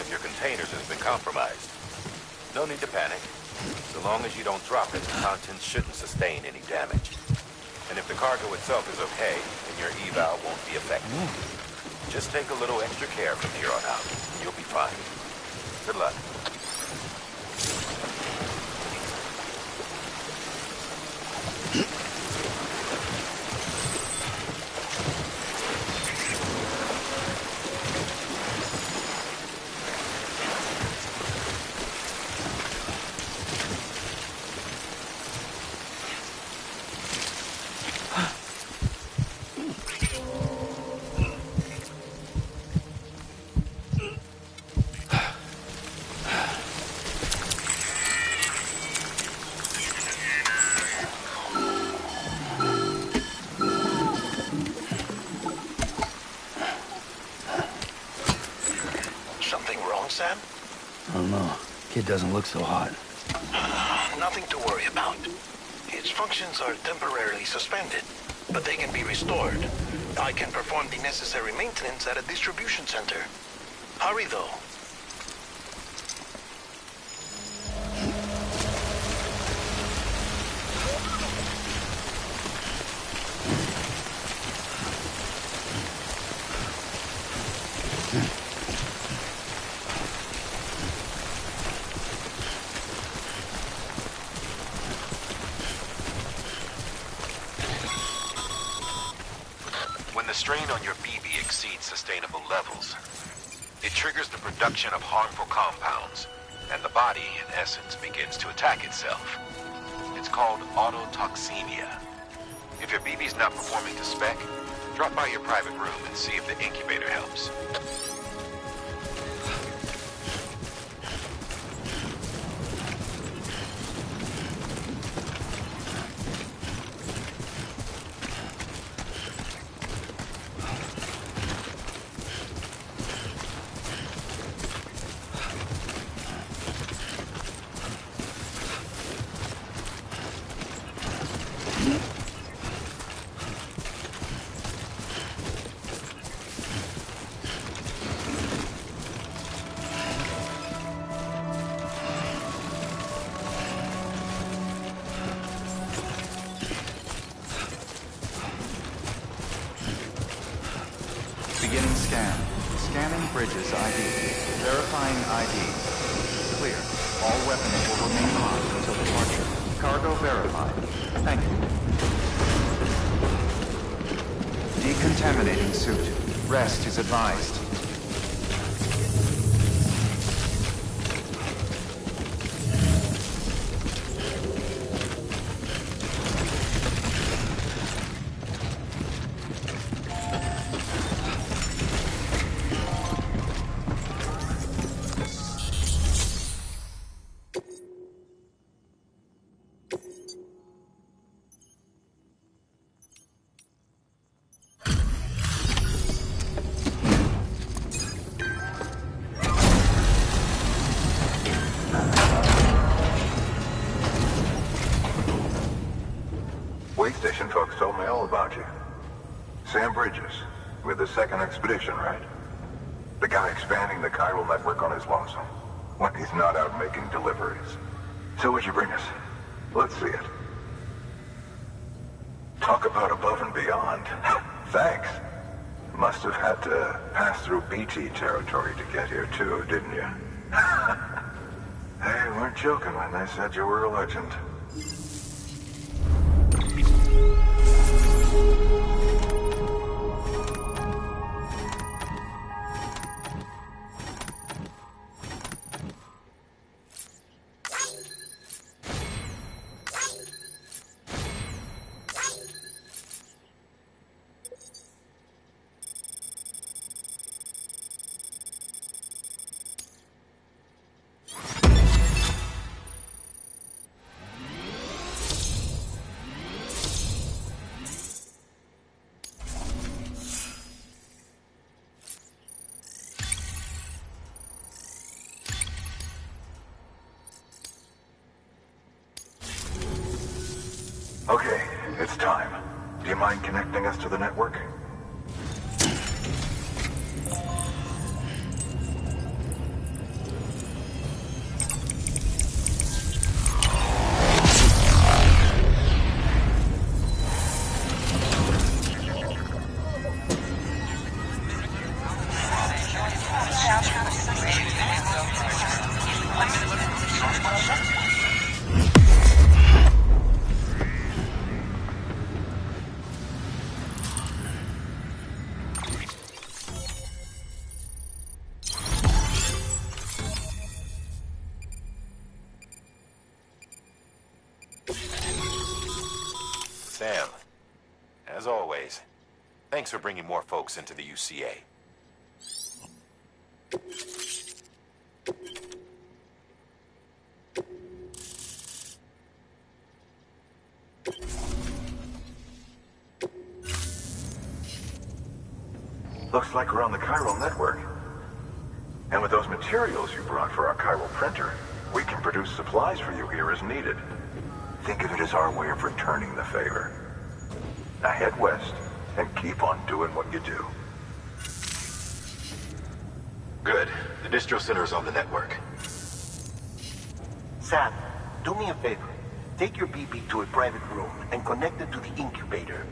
of your containers has been compromised. No need to panic. So long as you don't drop it, the contents shouldn't sustain any damage. And if the cargo itself is okay, then your eval won't be affected. Just take a little extra care from here on out, and you'll be fine. Good luck. Sam? I don't know. Kid doesn't look so hot. Nothing to worry about. Its functions are temporarily suspended, but they can be restored. I can perform the necessary maintenance at a distribution center. Hurry, though. When the strain on your BB exceeds sustainable levels, it triggers the production of harmful compounds, and the body, in essence, begins to attack itself. It's called autotoxemia. If your BB's not performing to spec, drop by your private room and see if the incubator helps. Beginning scan. Scanning bridges ID. Verifying ID. Clear. All weapons will remain locked until departure. Cargo verified. Thank you. Decontaminating suit. Rest is advised. Way station folks told me all about you. Sam Bridges, with the second expedition, right? The guy expanding the chiral network on his lonesome, when he's not out making deliveries. So what'd you bring us? Let's see it. Talk about above and beyond. Thanks. Must have had to pass through BT territory to get here too, didn't you? They weren't joking when they said you were a legend. Okay, it's time. Do you mind connecting us to the network? Sam, as always, thanks for bringing more folks into the UCA. Looks like we're on the chiral network. And with those materials you brought for our chiral printer, we can produce supplies for you here as needed. Think of it as our way of returning the favor. Now head west and keep on doing what you do. Good. The distro center is on the network. Sam, do me a favor. Take your BB to a private room and connect it to the incubator.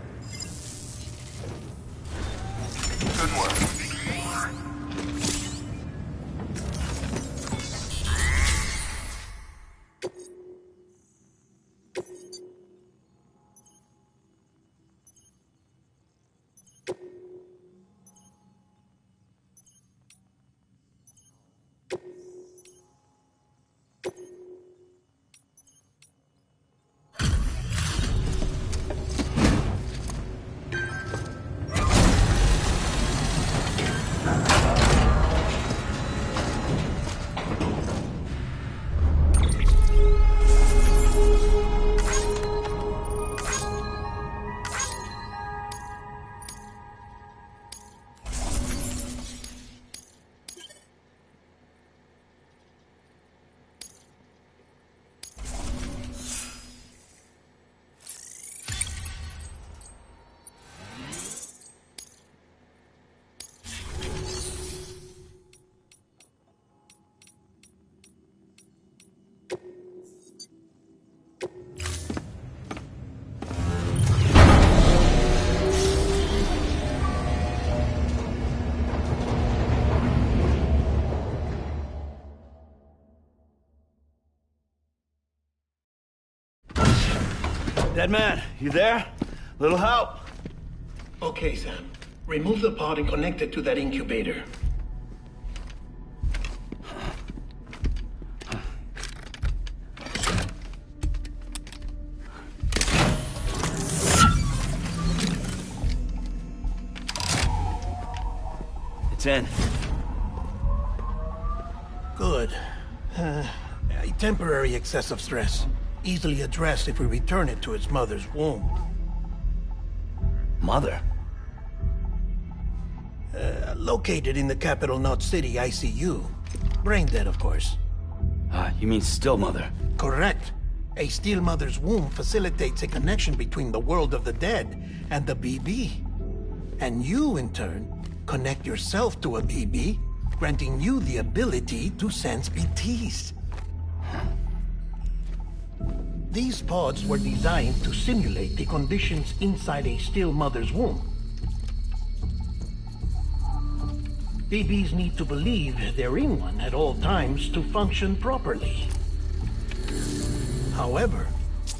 Good work. Dead man, you there? Little help? Okay, Sam. Remove the pod and connect it to that incubator. It's in. Good. A temporary excessive stress. Easily addressed if we return it to its mother's womb. Mother? Located in the capital Knot City ICU. Brain dead, of course. You mean still mother? Correct. A steel mother's womb facilitates a connection between the world of the dead and the BB. And you, in turn, connect yourself to a BB, granting you the ability to sense BTs. These pods were designed to simulate the conditions inside a still mother's womb. BBs need to believe they're in one at all times to function properly. However,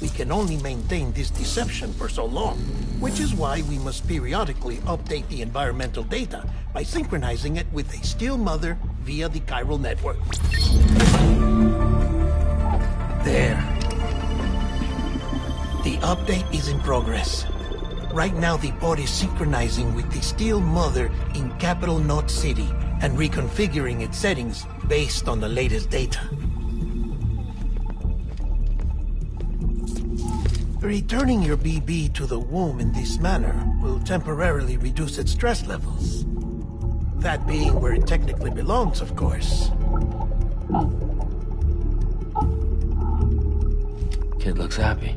we can only maintain this deception for so long, which is why we must periodically update the environmental data by synchronizing it with a still mother via the chiral network. There. The update is in progress. Right now, the pod is synchronizing with the Steel Mother in Capital Knot City and reconfiguring its settings based on the latest data. Returning your BB to the womb in this manner will temporarily reduce its stress levels. That being where it technically belongs, of course. Kid looks happy.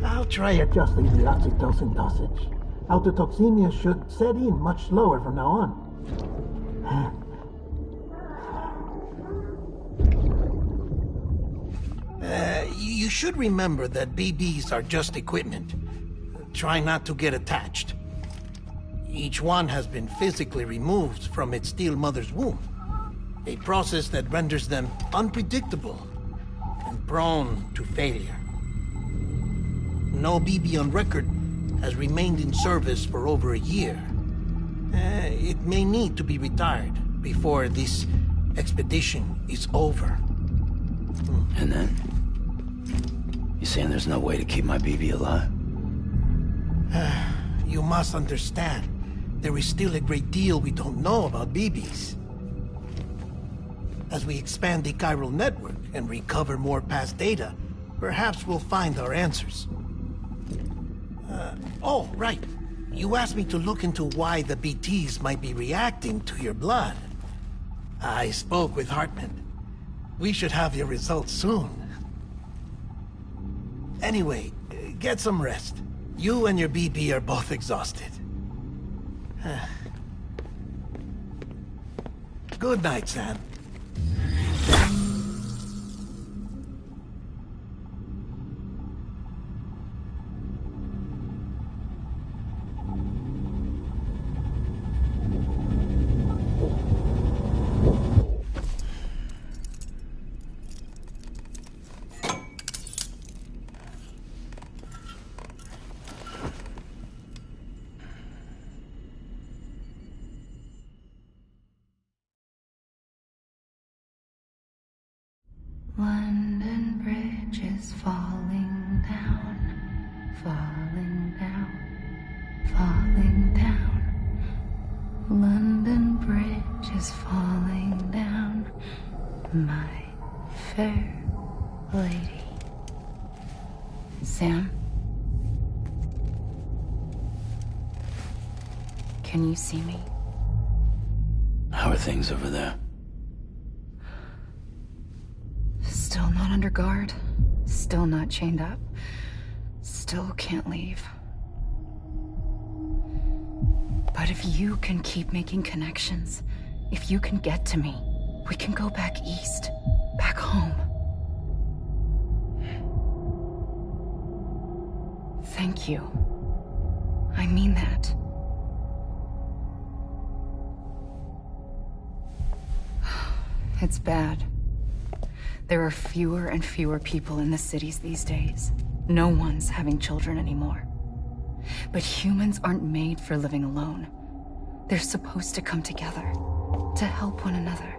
I'll try adjusting the oxytocin dosage. Autotoxemia should set in much slower from now on. You should remember that BBs are just equipment. Try not to get attached. Each one has been physically removed from its steel mother's womb. A process that renders them unpredictable and prone to failure. No BB on record has remained in service for over a year. It may need to be retired before this expedition is over. And then? You saying there's no way to keep my BB alive? you must understand, there is still a great deal we don't know about BBs. As we expand the chiral network and recover more past data, perhaps we'll find our answers. Oh, right. You asked me to look into why the BTs might be reacting to your blood. I spoke with Hartman. We should have your results soon. Anyway, get some rest. You and your BB are both exhausted. Good night, Sam. London Bridge is falling down, falling down, falling down. London Bridge is falling down, my fair lady. Sam? Can you see me? How are things over there? Still not under guard, still not chained up, still can't leave. But if you can keep making connections, if you can get to me, we can go back east, back home. Thank you. I mean that. It's bad. There are fewer and fewer people in the cities these days. No one's having children anymore. But humans aren't made for living alone. They're supposed to come together, to help one another.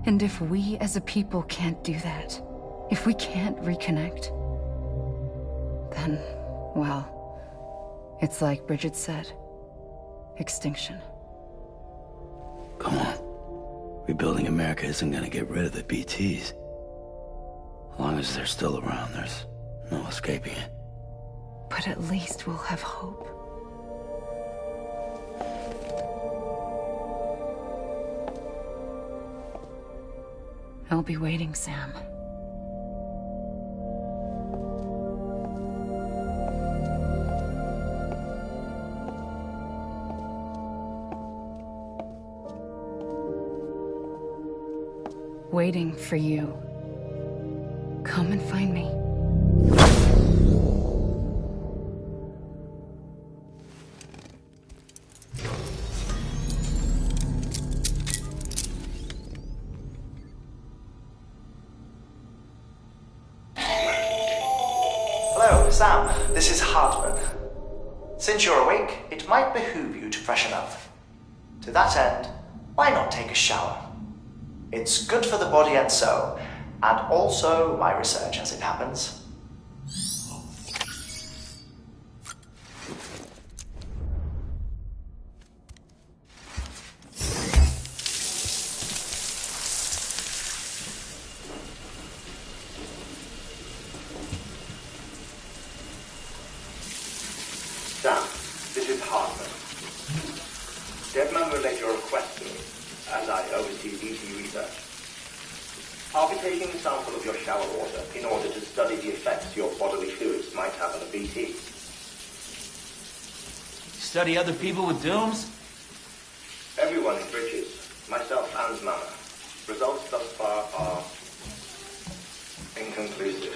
And if we as a people can't do that, if we can't reconnect, then, well, it's like Bridget said, extinction. Come on. Rebuilding America isn't gonna get rid of the BTs. As long as they're still around, there's no escaping it. But at least we'll have hope. I'll be waiting, Sam. Waiting for you. Come and find me. Hello, Sam. This is Hartman. Since you're awake, it might behoove you to freshen up. To that end, why not take a shower? It's good for the body and soul, and also my research as it happens. Sam, this is Hartman. Deadman relayed your request to me, as I oversee BT research. I'll be taking a sample of your shower water in order to study the effects your bodily fluids might have on a BT. Study other people with dooms? Everyone in Bridges, myself and Mama. Results thus far are inconclusive.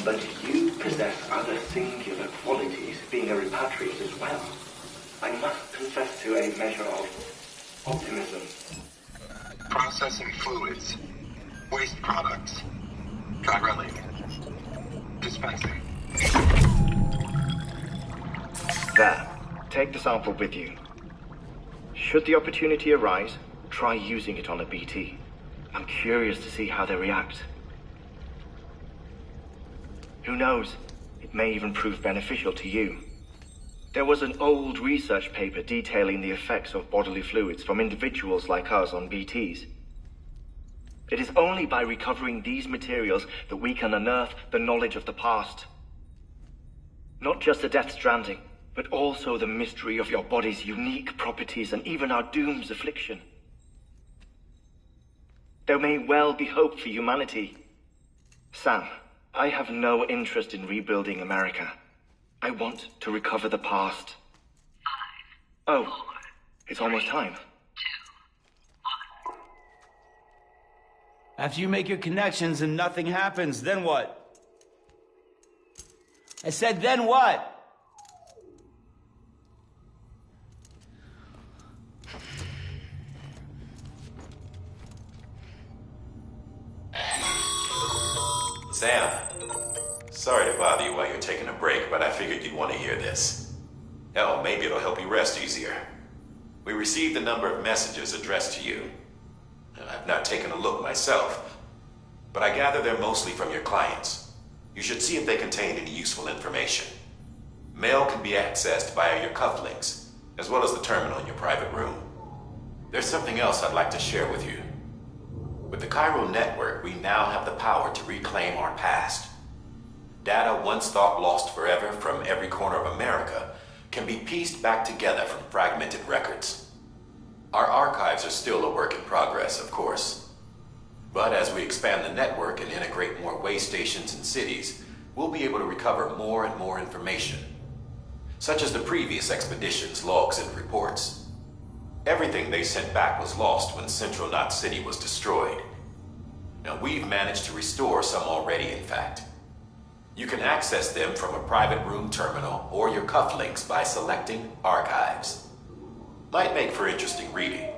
But you possess other singular qualities, being a repatriate as well. I must confess to a measure of optimism. Processing fluids. Waste products. Chirality. Dispensing. There. Take the sample with you. Should the opportunity arise, try using it on a BT. I'm curious to see how they react. Who knows? It may even prove beneficial to you. There was an old research paper detailing the effects of bodily fluids from individuals like us on BTs. It is only by recovering these materials that we can unearth the knowledge of the past. Not just the Death Stranding, but also the mystery of your body's unique properties and even our doom's affliction. There may well be hope for humanity. Sam, I have no interest in rebuilding America. I want to recover the past. 5, 4, oh, it's almost time. 2, 1. After you make your connections and nothing happens, then what? I said, then what? Sam, sorry to bother you while you're taking a break, but I figured you'd want to hear this. Hell, maybe it'll help you rest easier. We received a number of messages addressed to you. I've not taken a look myself, but I gather they're mostly from your clients. You should see if they contain any useful information. Mail can be accessed via your cufflinks, as well as the terminal in your private room. There's something else I'd like to share with you. With the Chiral Network, we now have the power to reclaim our past. Data once thought lost forever from every corner of America can be pieced back together from fragmented records. Our archives are still a work in progress, of course. But as we expand the network and integrate more way stations and cities, we'll be able to recover more and more information, such as the previous expedition's logs and reports. Everything they sent back was lost when Central Knot City was destroyed. Now, we've managed to restore some already, in fact. You can access them from a private room terminal or your cufflinks by selecting Archives. Might make for interesting reading.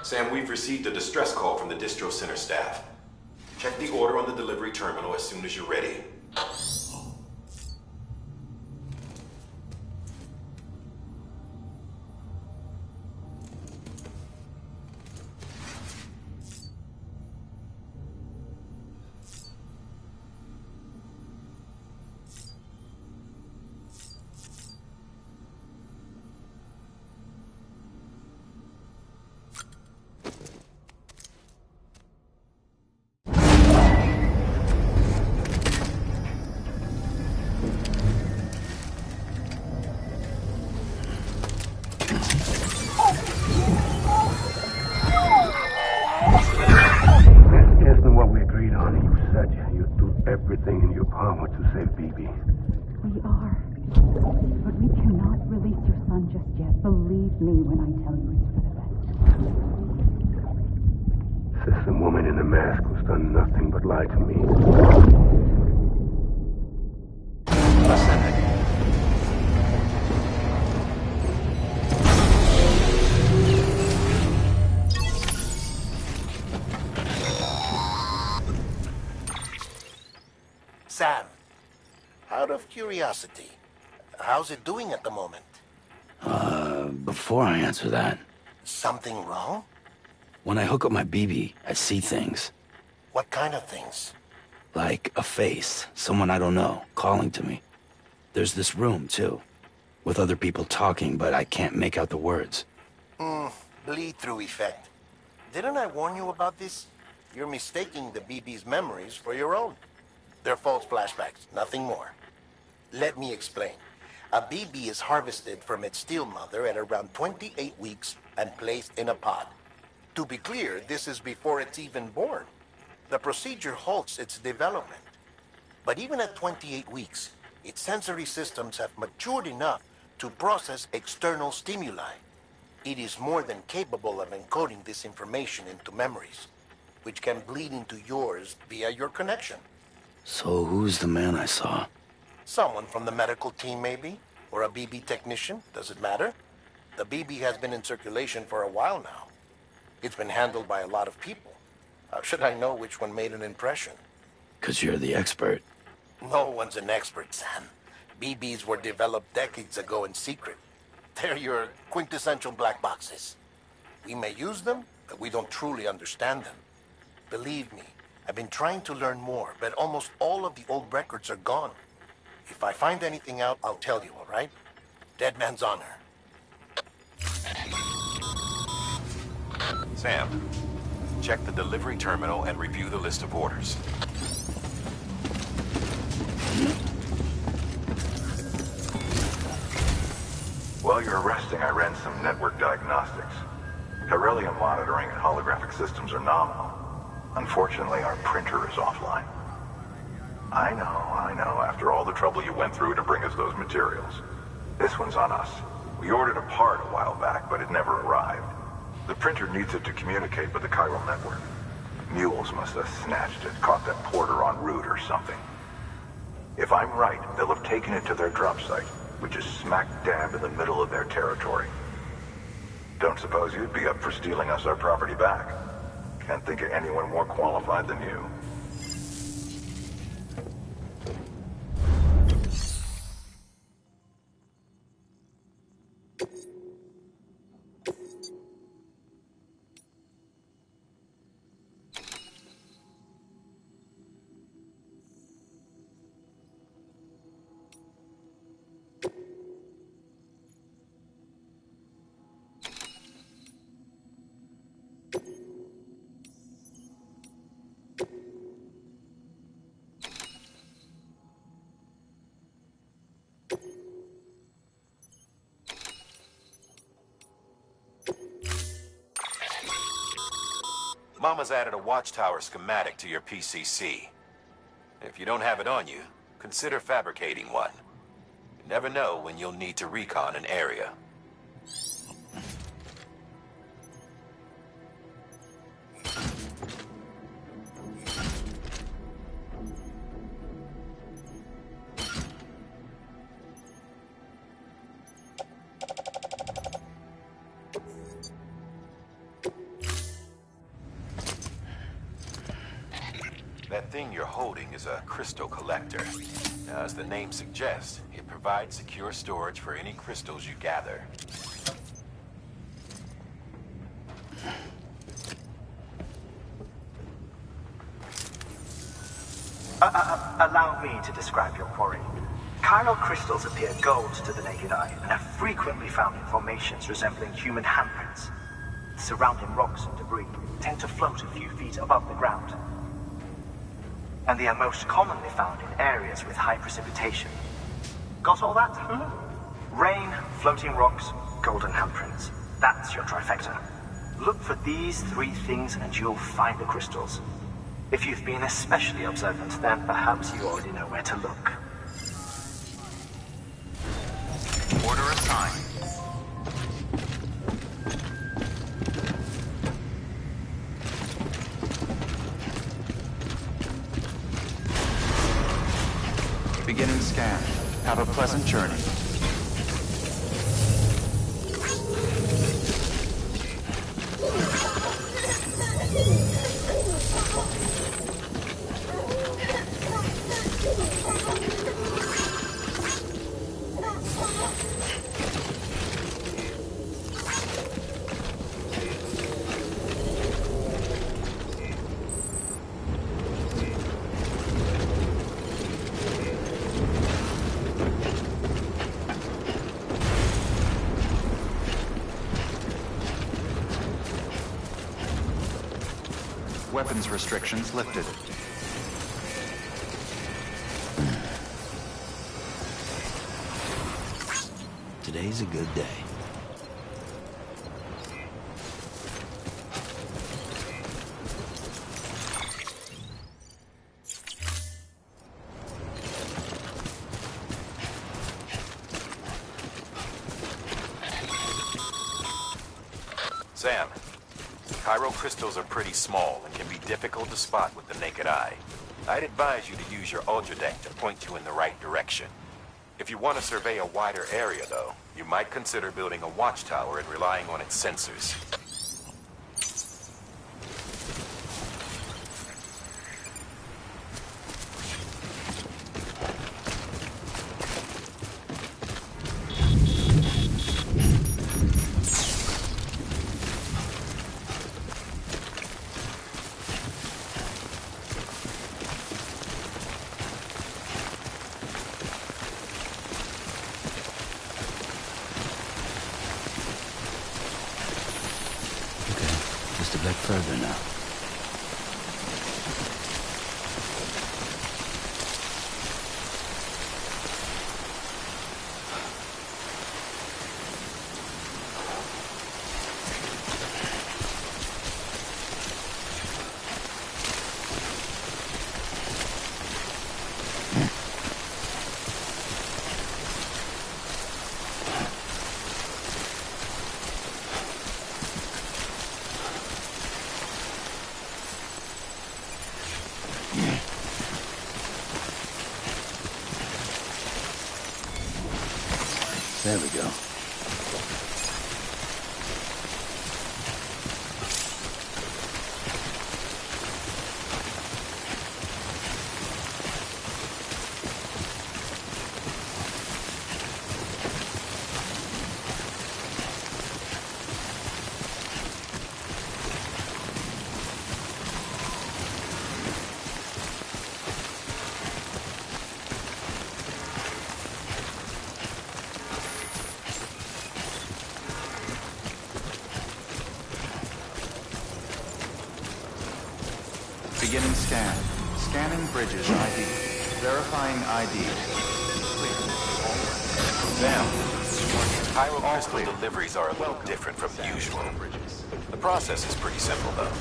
Sam, we've received a distress call from the distro center staff. Check the order on the delivery terminal as soon as you're ready. Everything in your power to save BB. We are. But we cannot release your son just yet. Believe me when I tell you it's for the best. System woman in the mask who's done nothing but lie to me. Sam, out of curiosity, how's it doing at the moment? Before I answer that, Something wrong? when I hook up my BB, I see things. What kind of things? Like a face, someone I don't know, calling to me. There's this room, too, with other people talking, but I can't make out the words. Bleed-through effect. Didn't I warn you about this? You're mistaking the BB's memories for your own. They're false flashbacks, nothing more. Let me explain. A BB is harvested from its steel mother at around 28 weeks and placed in a pod. To be clear, this is before it's even born. The procedure halts its development. But even at 28 weeks, its sensory systems have matured enough to process external stimuli. It is more than capable of encoding this information into memories, which can bleed into yours via your connection. So who's the man I saw? Someone from the medical team, maybe? Or a BB technician? Does it matter? The BB has been in circulation for a while now. It's been handled by a lot of people. How should I know which one made an impression? 'Cause you're the expert. No one's an expert, Sam. BBs were developed decades ago in secret. They're your quintessential black boxes. We may use them, but we don't truly understand them. Believe me, I've been trying to learn more, but almost all of the old records are gone. If I find anything out, I'll tell you, all right? Dead man's honor. Sam, check the delivery terminal and review the list of orders. While you're resting, I ran some network diagnostics. Beryllium monitoring and holographic systems are nominal. Unfortunately, our printer is offline. I know. After all the trouble you went through to bring us those materials. This one's on us. We ordered a part a while back, but it never arrived. The printer needs it to communicate with the chiral network. Mules must have snatched it, caught that porter en route or something. If I'm right, they'll have taken it to their drop site, which is smack dab in the middle of their territory. Don't suppose you'd be up for stealing us our property back? Can't think of anyone more qualified than you. Mama's added a watchtower schematic to your PCC. If you don't have it on you, consider fabricating one. You never know when you'll need to recon an area. That thing you're holding is a crystal collector. Now, as the name suggests, it provides secure storage for any crystals you gather. Allow me to describe your quarry. Chiral crystals appear gold to the naked eye and are frequently found in formations resembling human handprints. Surrounding rocks and debris tend to float a few feet above the ground. And they are most commonly found in areas with high precipitation. Got all that? Rain, floating rocks, golden handprints. That's your trifecta. Look for these three things and you'll find the crystals. If you've been especially observant, then perhaps you already know where to look. Order assigned. Beginning scan. Have a pleasant journey. Weapons restrictions lifted. Today's a good day. Sam, chiral crystals are pretty small and can be difficult to spot with the naked eye. I'd advise you to use your ultradeck to point you in the right direction. If you want to survey a wider area, though, you might consider building a watchtower and relying on its sensors. Just a bit further now. There we go. Beginning scan. Scanning bridges ID. Verifying ID. Clear. Sam, chiral crystal deliveries are a little different from usual. The process is pretty simple, though.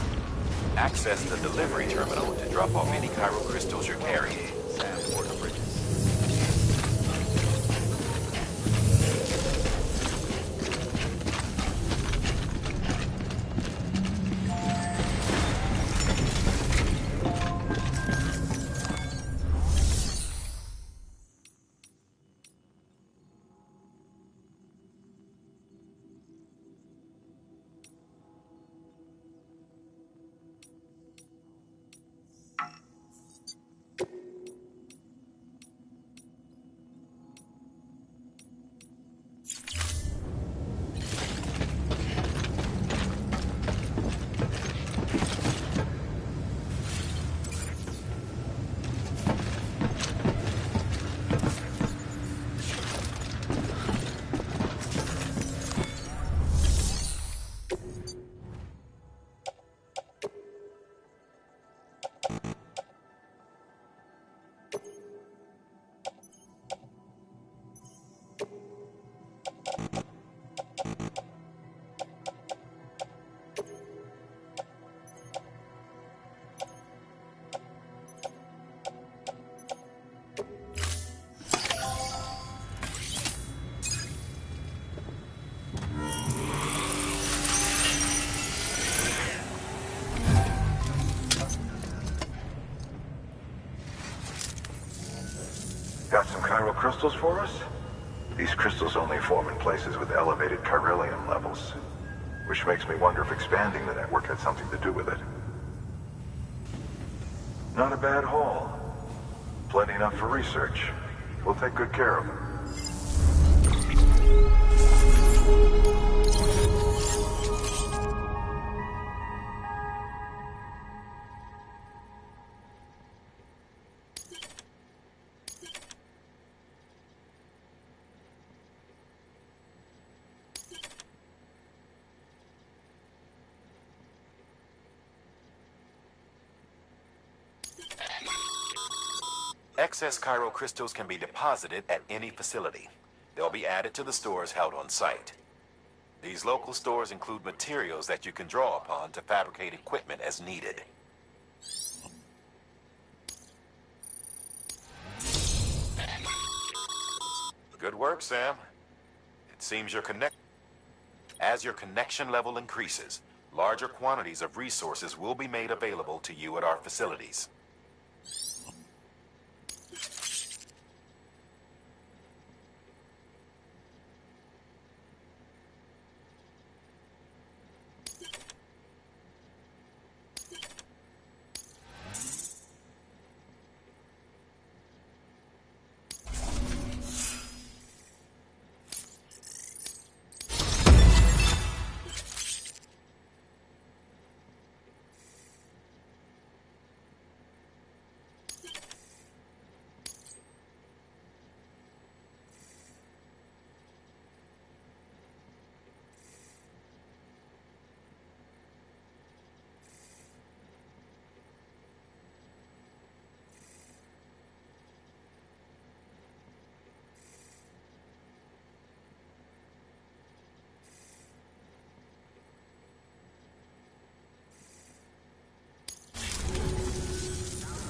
Access the delivery terminal to drop off any chiral crystals you're carrying. Sam, order bridges. Got some chiral crystals for us? These crystals only form in places with elevated chiralium levels, which makes me wonder if expanding the network had something to do with it. Not a bad haul. Plenty enough for research. We'll take good care of them. Excess chiral crystals can be deposited at any facility. They'll be added to the stores held on site. These local stores include materials that you can draw upon to fabricate equipment as needed. Good work, Sam. It seems as your connection level increases, larger quantities of resources will be made available to you at our facilities.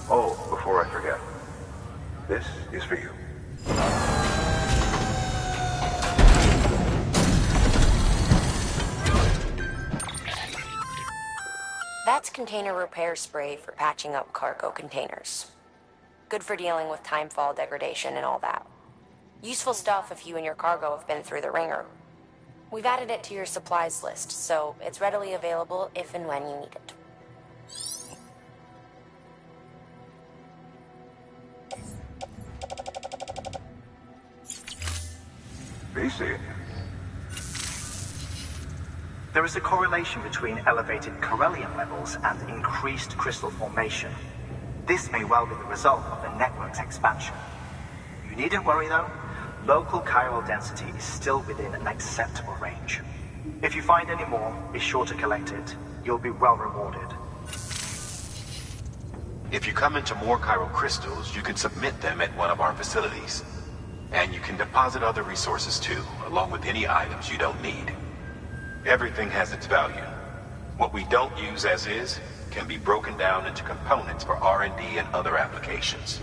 Oh, before I forget, this is for you. That's container repair spray for patching up cargo containers. Good for dealing with timefall degradation and all that. Useful stuff if you and your cargo have been through the ringer. We've added it to your supplies list, so it's readily available if and when you need it. BC. There is a correlation between elevated chiralium levels and increased crystal formation. This may well be the result of the network's expansion. You needn't worry though. Local chiral density is still within an acceptable range. If you find any more, be sure to collect it. You'll be well rewarded. If you come into more chiral crystals, you can submit them at one of our facilities. And you can deposit other resources too, along with any items you don't need. Everything has its value. What we don't use as is, can be broken down into components for R&D and other applications.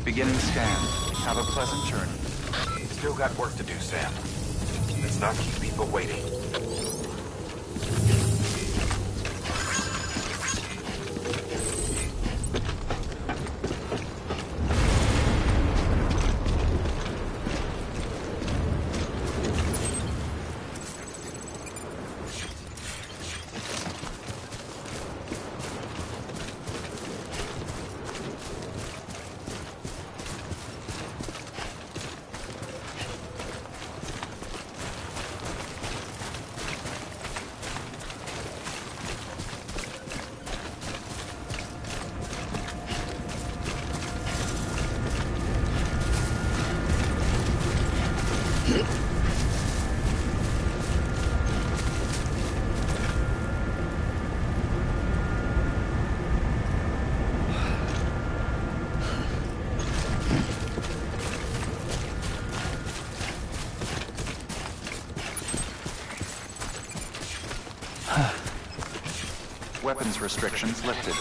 Beginning scan. Have a pleasant journey. Still got work to do, Sam. Let's not keep people waiting. Weapons restrictions lifted.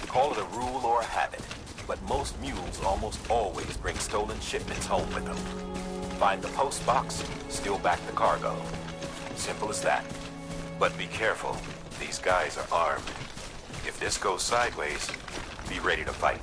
Call it a rule or a habit, but most mules almost always bring stolen shipments home with them. Find the post box, steal back the cargo. Simple as that. But be careful. These guys are armed. If this goes sideways, be ready to fight.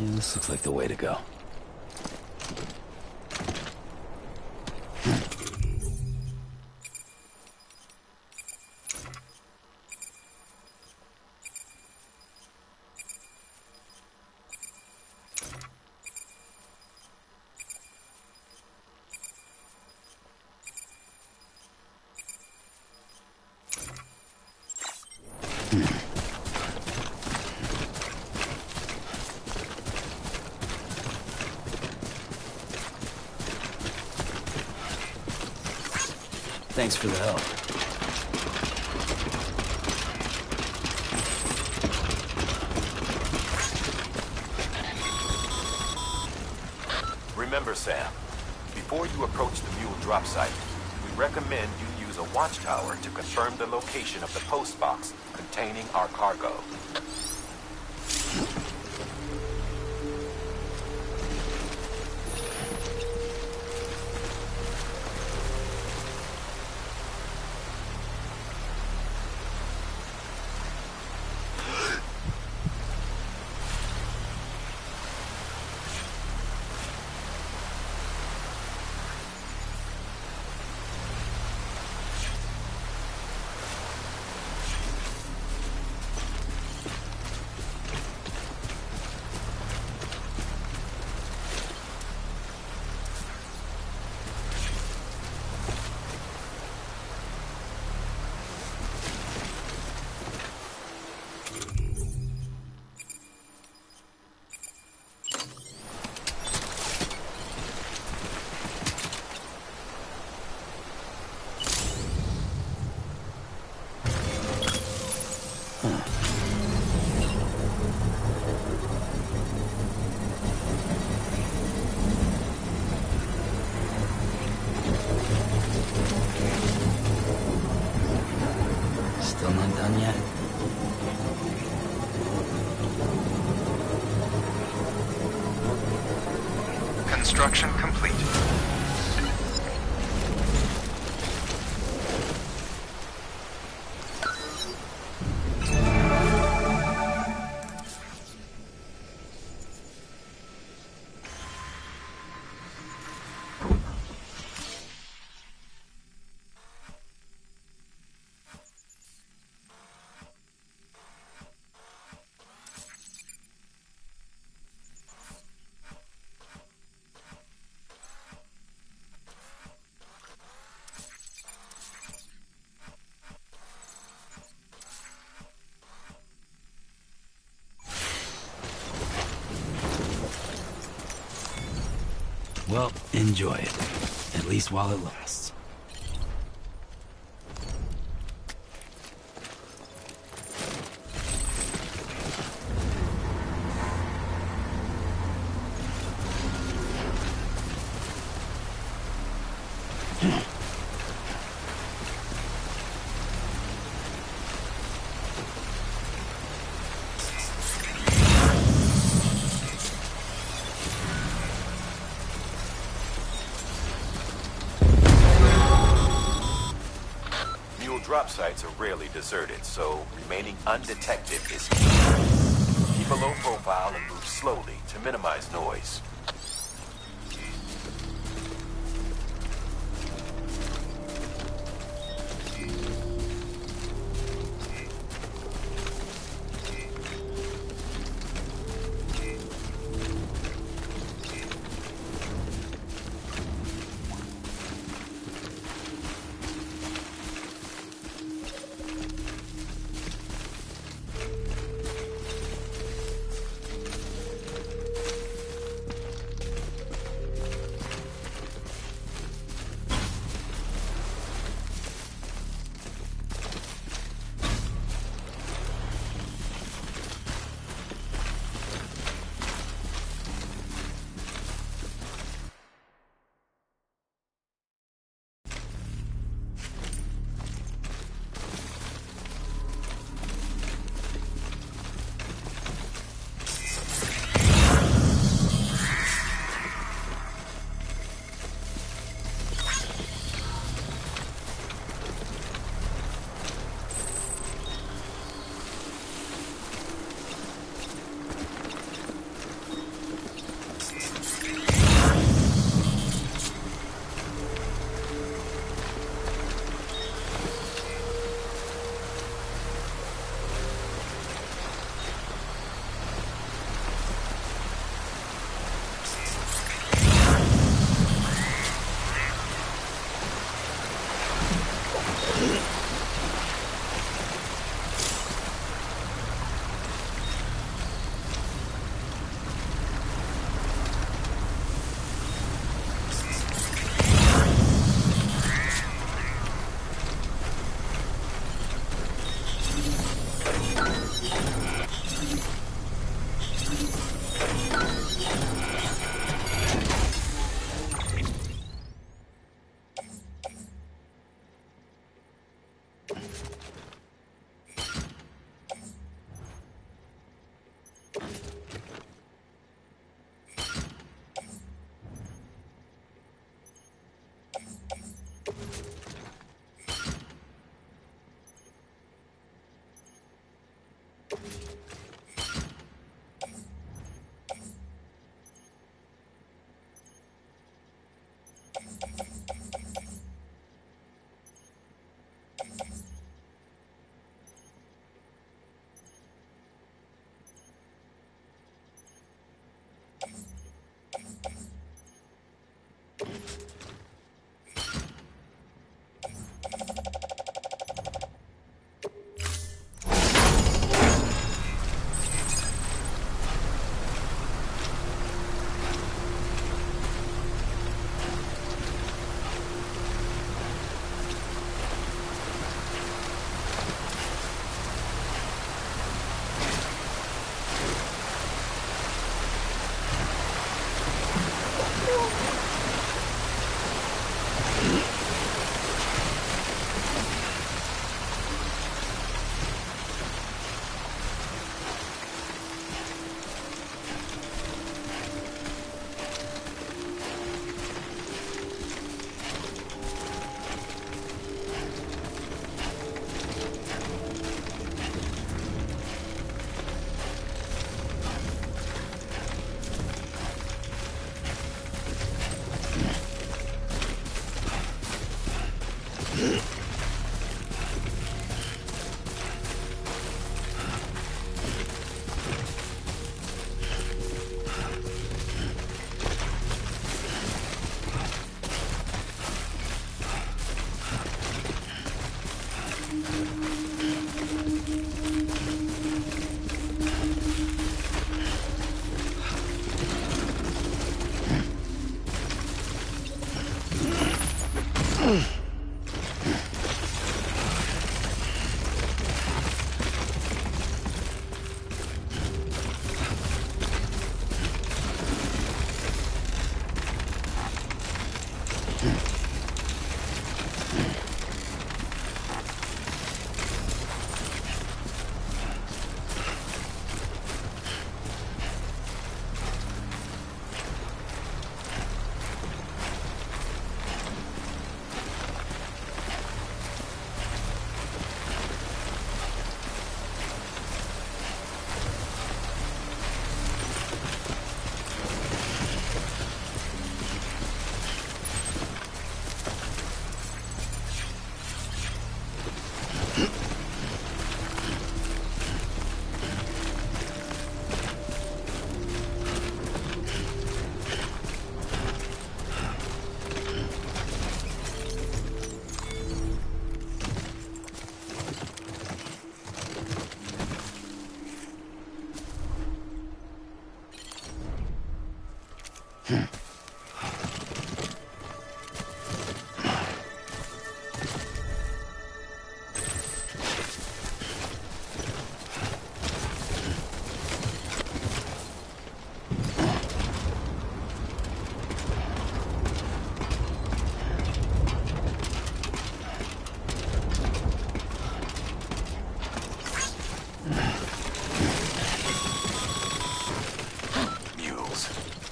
Yeah, this looks like the way to go. Thanks for the help. Remember, Sam, before you approach the mule drop site, we recommend you use a watchtower to confirm the location of the post box containing our cargo. Still not done yet? Construction complete. Well, enjoy it. At least while it lasts. Drop sites are rarely deserted, so remaining undetected is key. Keep a low profile and move slowly to minimize noise.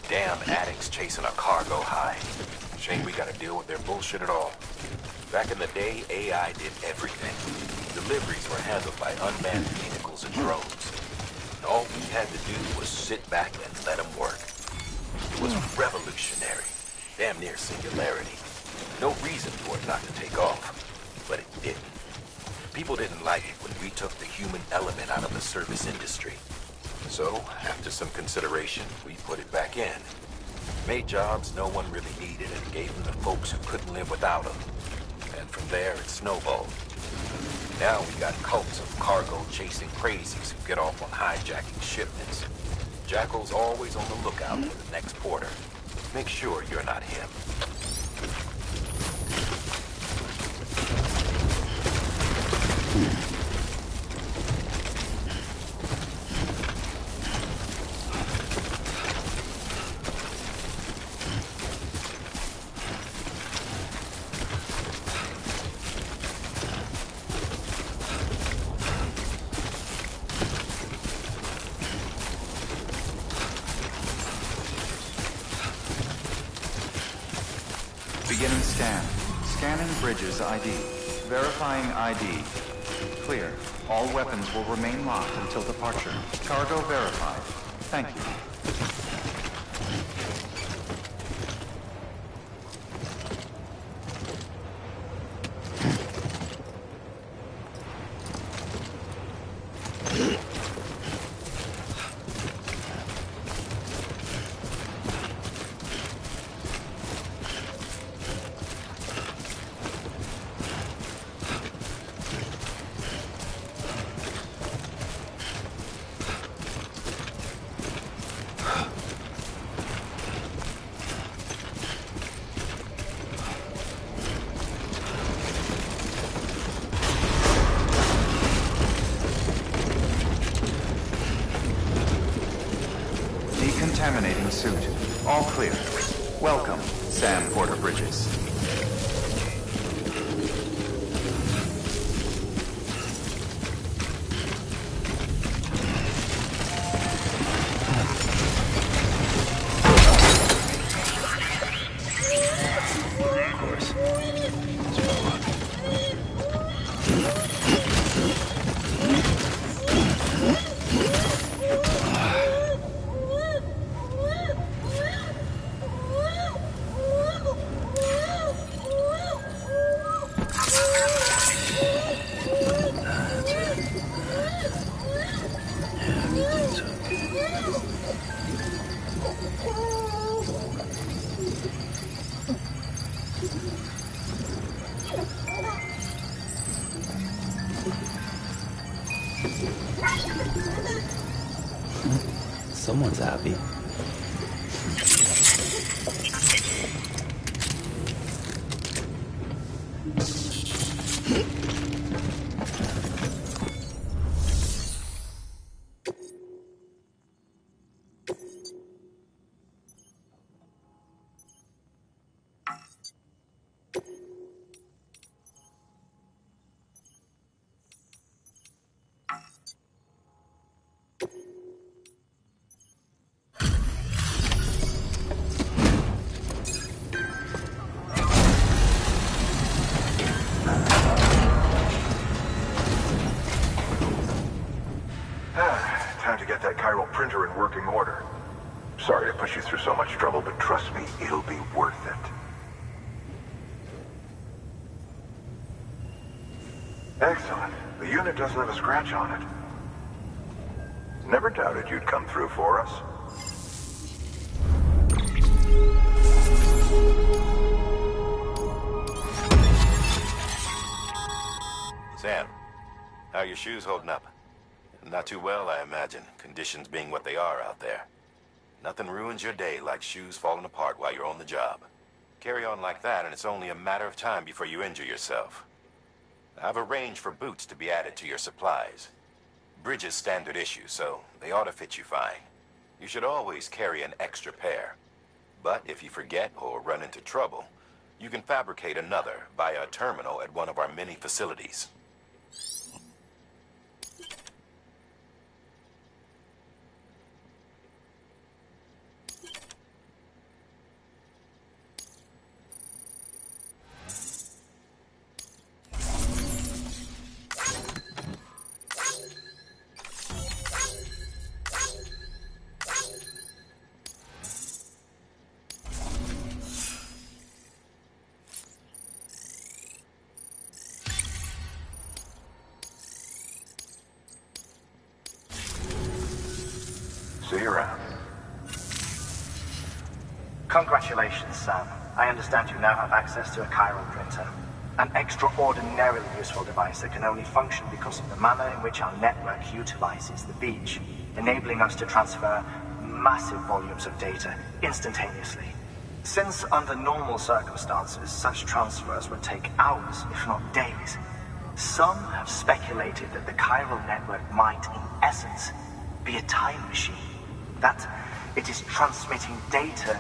Damn addicts chasing a cargo high. Shame we gotta deal with their bullshit at all. Back in the day, AI did everything. Deliveries were handled by unmanned vehicles and drones. And all we had to do was sit back and let them work. It was revolutionary. Damn near singularity. No reason for it not to take off. But it didn't. People didn't like it when we took the human element out of the service industry. So, after some consideration, we put it back in. Made jobs no one really needed and gave them to folks who couldn't live without them. And from there, it snowballed. Now we got cults of cargo-chasing crazies who get off on hijacking shipments. Jackal's always on the lookout for the next porter. Make sure you're not him. Beginning scan. Scanning bridges ID. Verifying ID. Clear. All weapons will remain locked until departure. Cargo verified. Thank you. Decontaminating suit. All clear. Welcome, Sam Porter Bridges. Of course. It's my luck. Someone's happy. Time to get that chiral printer in working order. Sorry to put you through so much trouble, but trust me, it'll be worth it. Excellent. The unit doesn't have a scratch on it. Never doubted you'd come through for us. Sam, how are your shoes holding up? Not too well, I imagine, conditions being what they are out there. Nothing ruins your day like shoes falling apart while you're on the job. Carry on like that, and it's only a matter of time before you injure yourself. I've arranged for boots to be added to your supplies. Bridges standard issue, so they ought to fit you fine. You should always carry an extra pair. But if you forget or run into trouble, you can fabricate another via a terminal at one of our many facilities. See you around. Congratulations, Sam. I understand you now have access to a chiral printer. An extraordinarily useful device that can only function because of the manner in which our network utilizes the beach, enabling us to transfer massive volumes of data instantaneously. Since under normal circumstances, such transfers would take hours, if not days, some have speculated that the chiral network might, in essence, be a time machine. That it is transmitting data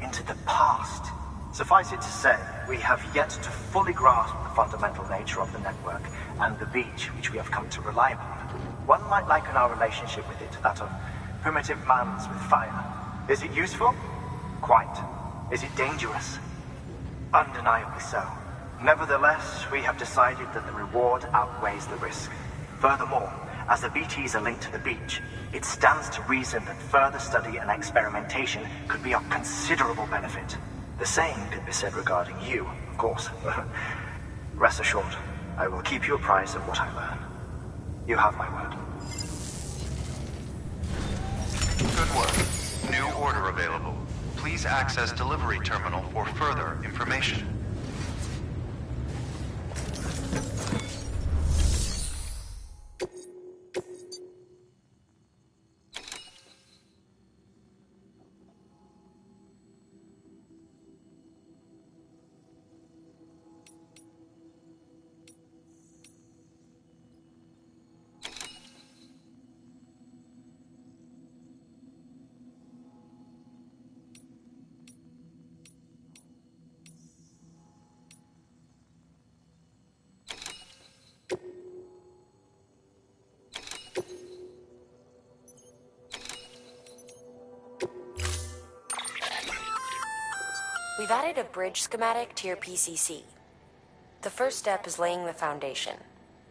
into the past. Suffice it to say, we have yet to fully grasp the fundamental nature of the network and the beach which we have come to rely upon. One might liken our relationship with it to that of primitive mans with fire. Is it useful? Quite. Is it dangerous? Undeniably so. Nevertheless, we have decided that the reward outweighs the risk. Furthermore, as the BTs are linked to the beach, it stands to reason that further study and experimentation could be of considerable benefit. The same could be said regarding you, of course. Rest assured, I will keep you apprised of what I learn. You have my word. Good work. New order available. Please access delivery terminal for further information. We've added a bridge schematic to your PCC. The first step is laying the foundation,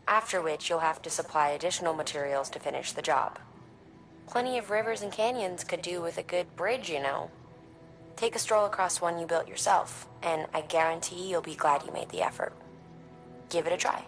after which you'll have to supply additional materials to finish the job. Plenty of rivers and canyons could do with a good bridge, you know. Take a stroll across one you built yourself, and I guarantee you'll be glad you made the effort. Give it a try.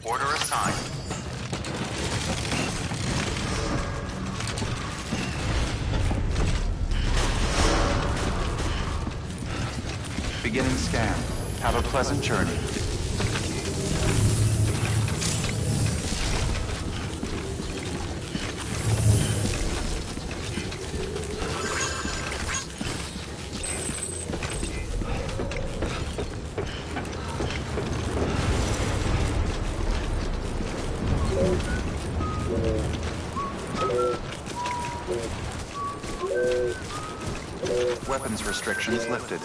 Order assigned. Beginning scan. Have a pleasant journey. Weapons restrictions lifted.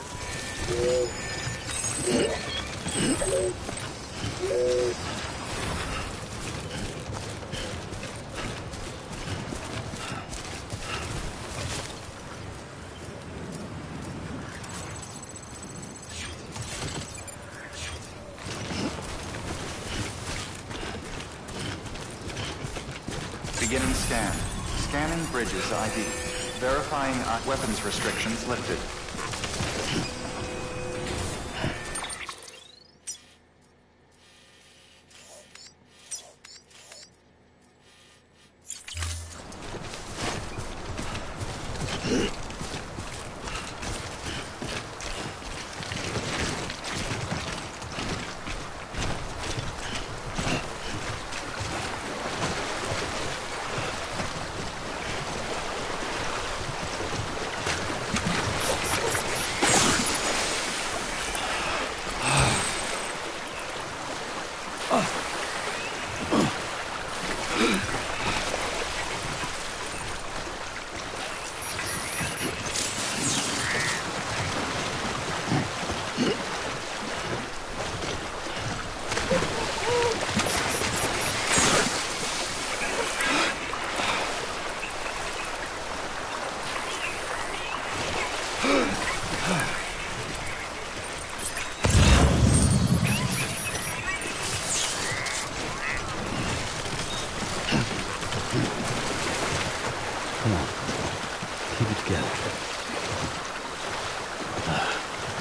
Beginning scan. Scanning bridges ID. Verifying weapons restrictions lifted. Come on. Keep it together.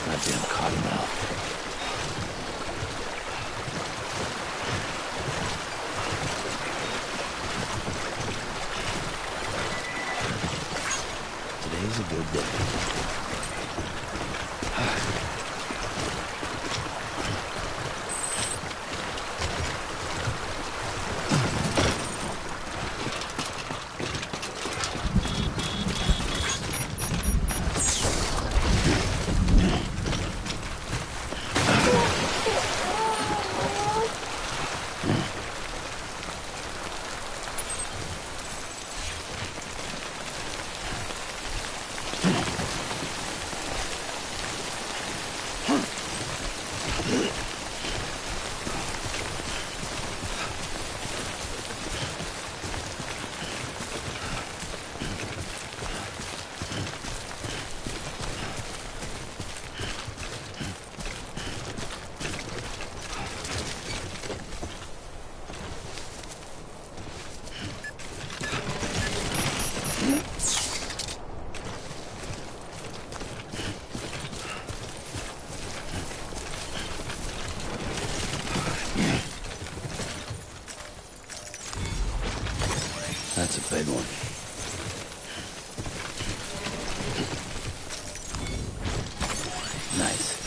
Goddamn cottonmouth. Today's a good day. That's a big one. Nice.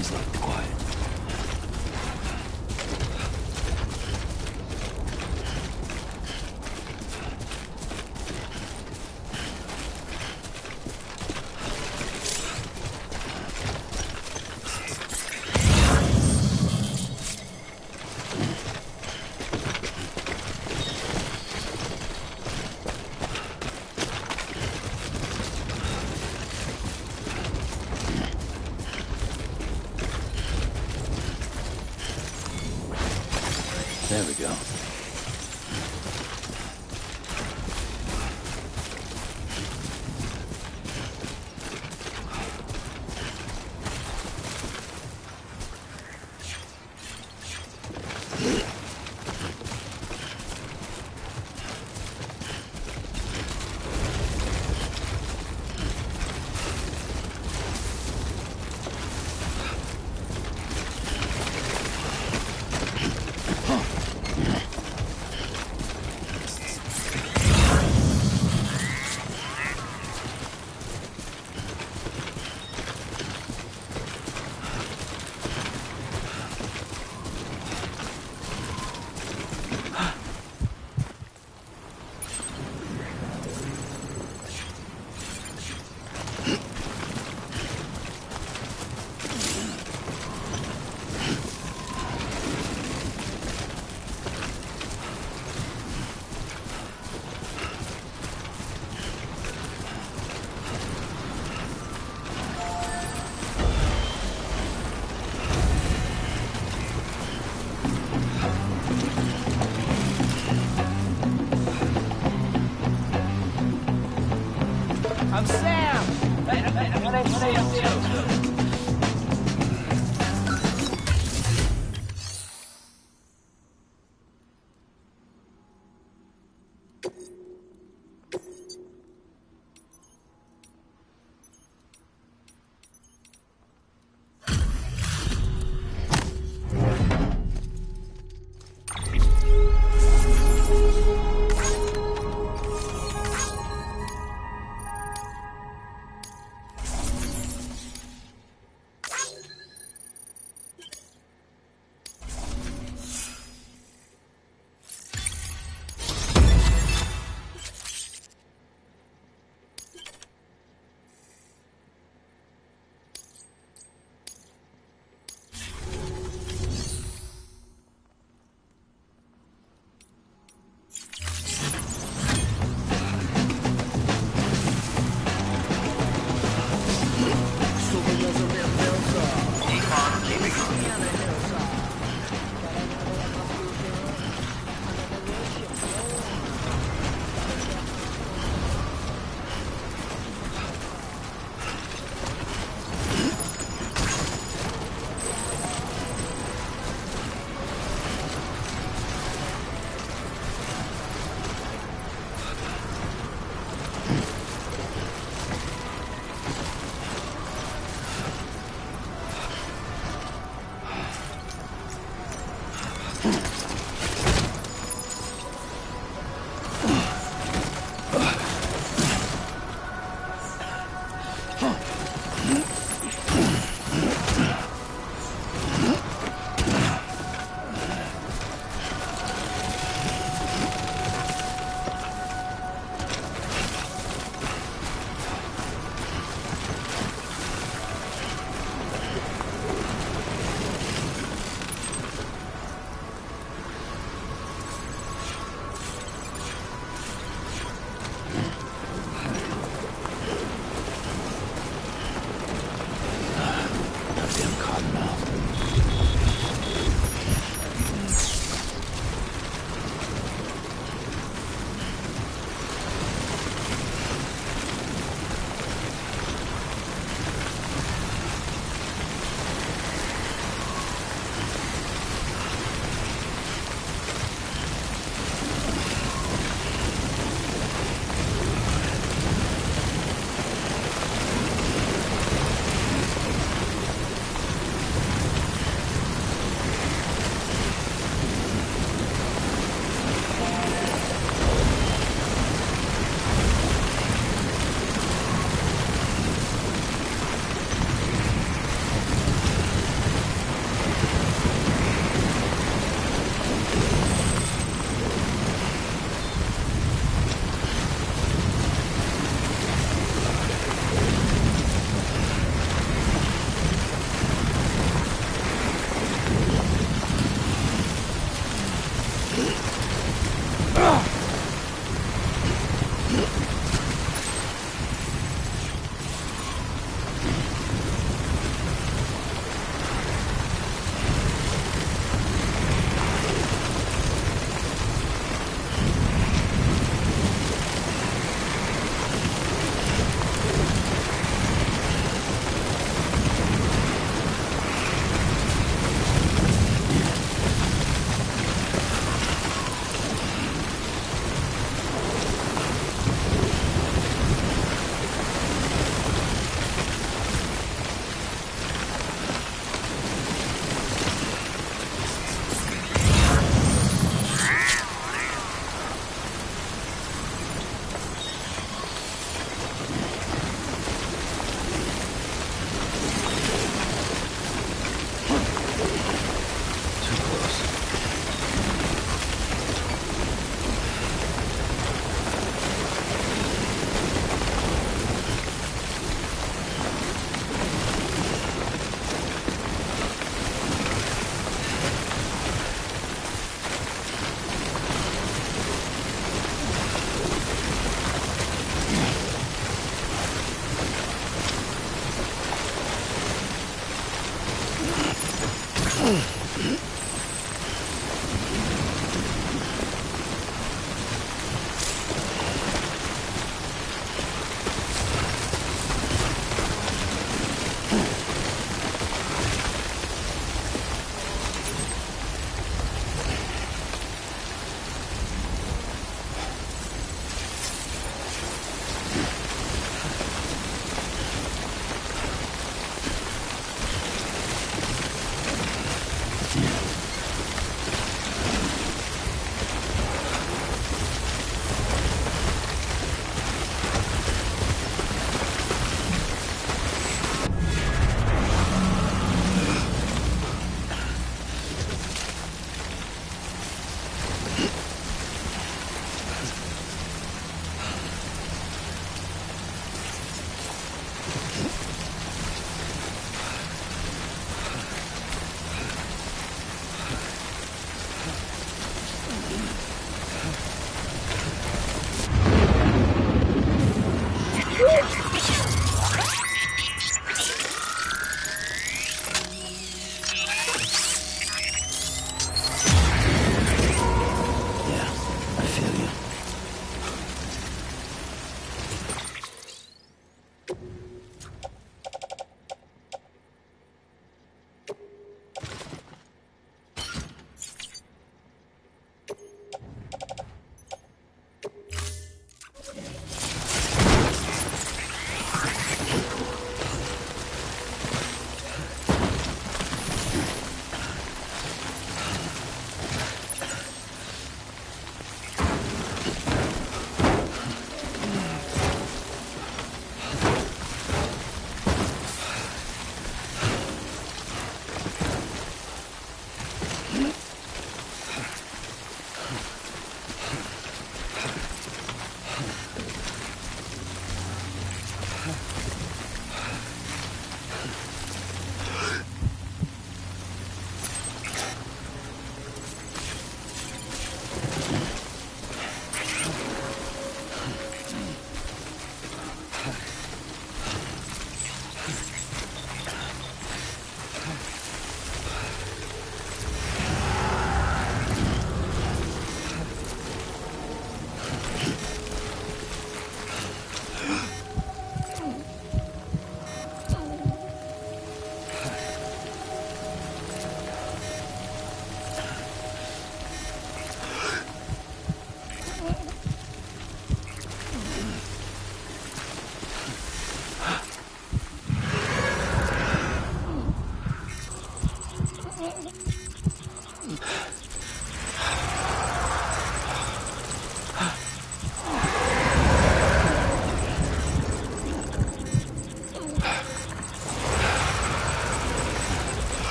always liked quiet. There we go. I'm Sam!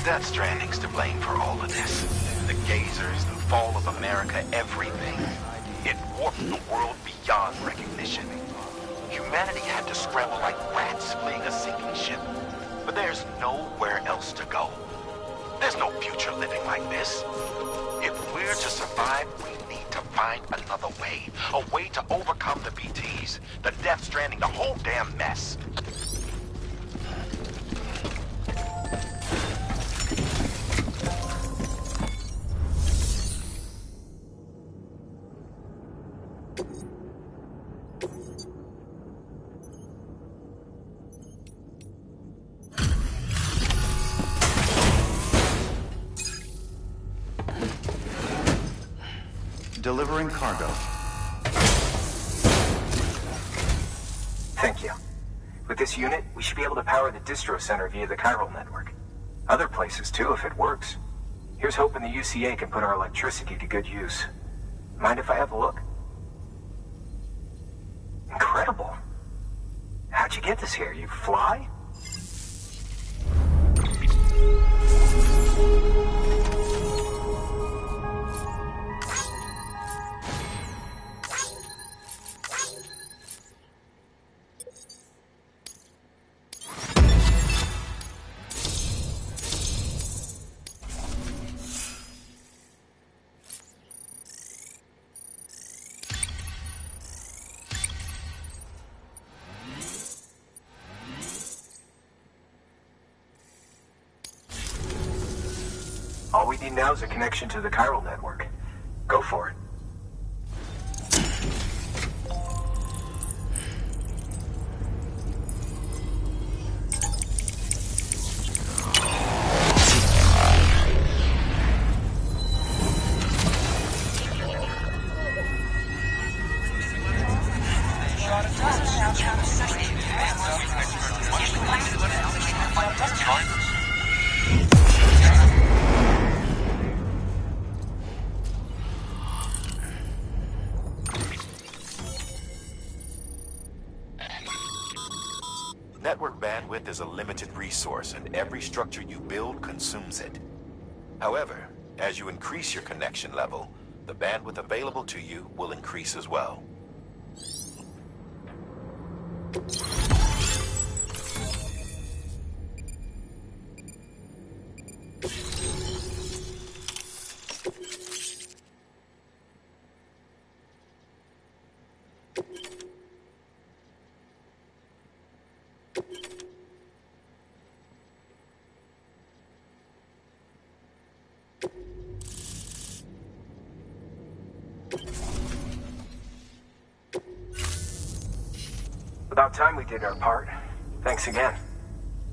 Death Stranding's to blame for all of this. The gazers, the fall of America, everything. It warped the world beyond recognition. Humanity had to scramble like rats fleeing a sinking ship. But there's nowhere else to go. There's no future living like this. If we're to survive, we need to find another way. A way to overcome the BTs, the Death Stranding, the whole damn mess. Delivering cargo. Thank you. With this unit, we should be able to power the distro center via the chiral network. Other places too, if it works. Here's hoping the UCA can put our electricity to good use. Mind if I have a look? Incredible. How'd you get this here? You fly? All we need now is a connection to the chiral network. Go for it. Network bandwidth is a limited resource, and every structure you build consumes it. However, as you increase your connection level, the bandwidth available to you will increase as well. About time we did our part. Thanks again.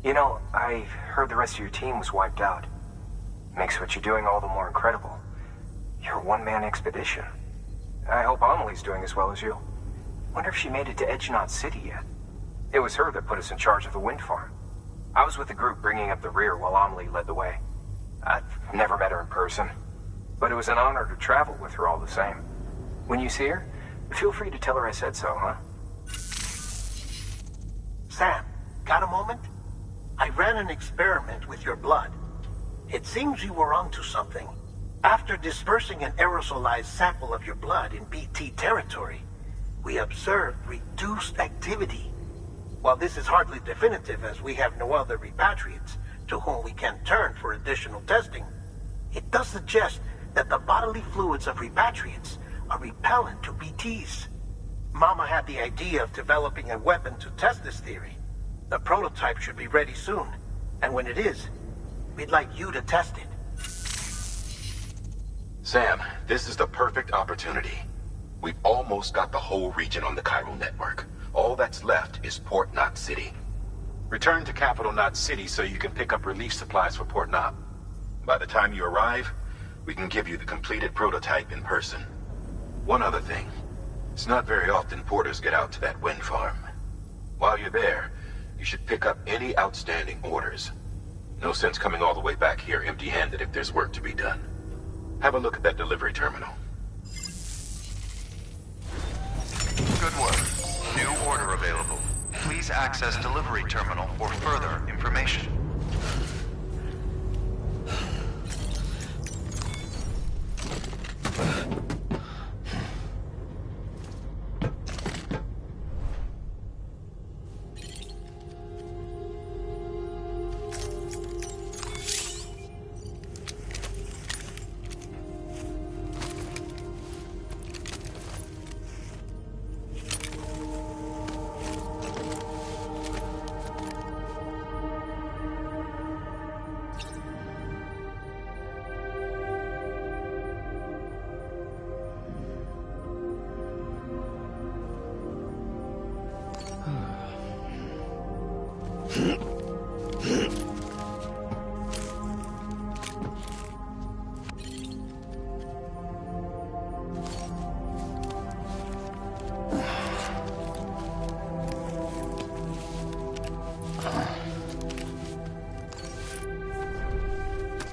You know, I heard the rest of your team was wiped out. Makes what you're doing all the more incredible. You're a one-man expedition. I hope Amelie's doing as well as you. Wonder if she made it to Edgenot City yet. It was her that put us in charge of the wind farm. I was with the group bringing up the rear while Amelie led the way. I've never met her in person, but it was an honor to travel with her all the same. When you see her, feel free to tell her I said so, huh? Sam, got a moment? I ran an experiment with your blood. It seems you were onto something. After dispersing an aerosolized sample of your blood in BT territory, we observed reduced activity. While this is hardly definitive as we have no other repatriates to whom we can turn for additional testing, it does suggest that the bodily fluids of repatriates are repellent to BTs. Mama had the idea of developing a weapon to test this theory. The prototype should be ready soon, and when it is, we'd like you to test it. Sam, this is the perfect opportunity. We've almost got the whole region on the chiral network. All that's left is Port Knot City. Return to Capital Knot City so you can pick up relief supplies for Port Knot. By the time you arrive, we can give you the completed prototype in person. One other thing. It's not very often porters get out to that wind farm. While you're there, you should pick up any outstanding orders. No sense coming all the way back here empty-handed if there's work to be done. Have a look at that delivery terminal. Good work. New order available. Please access delivery terminal for further information.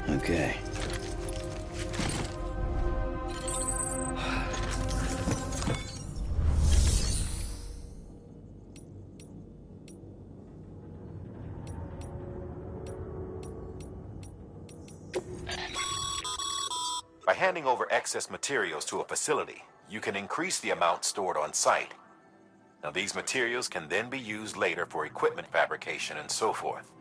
Okay. By handing over excess materials to a facility, you can increase the amount stored on site. Now, these materials can then be used later for equipment fabrication and so forth.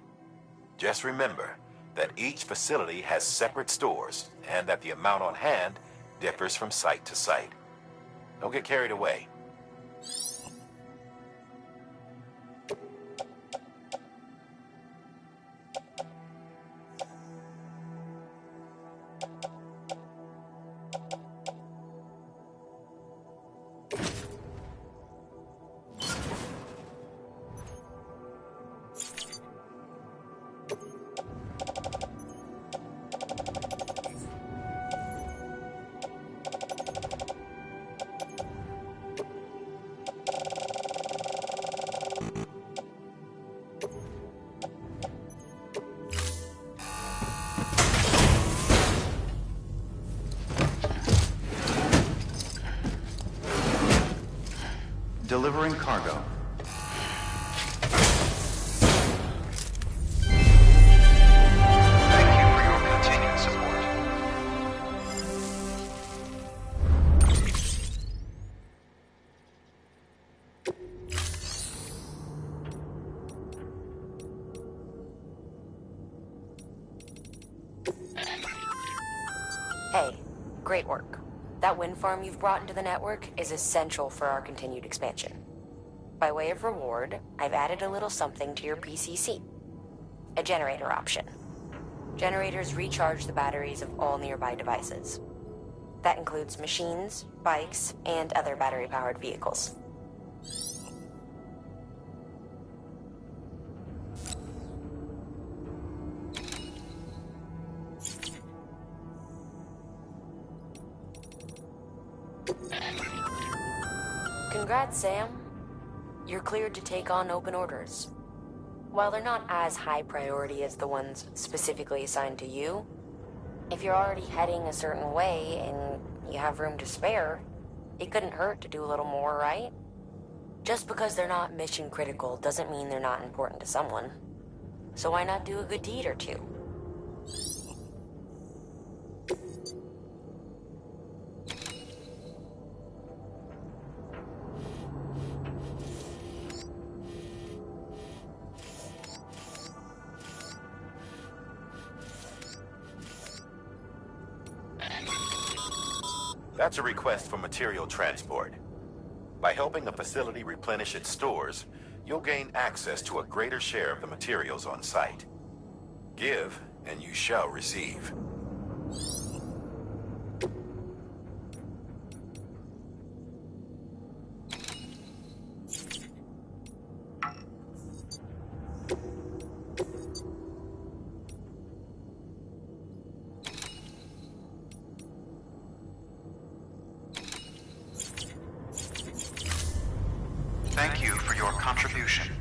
Just remember that each facility has separate stores and that the amount on hand differs from site to site. Don't get carried away. Delivering cargo. Thank you for your continued support. Hey, great work. That wind farm you've brought into the network is essential for our continued expansion. By way of reward, I've added a little something to your PCC. A generator option. Generators recharge the batteries of all nearby devices. That includes machines, bikes, and other battery-powered vehicles. Congrats, Sam. You're cleared to take on open orders. While they're not as high priority as the ones specifically assigned to you, if you're already heading a certain way and you have room to spare, it couldn't hurt to do a little more, right? Just because they're not mission critical doesn't mean they're not important to someone. So why not do a good deed or two? That's a request for material transport. By helping a facility replenish its stores, you'll gain access to a greater share of the materials on site. Give, and you shall receive. Thank you for your contribution.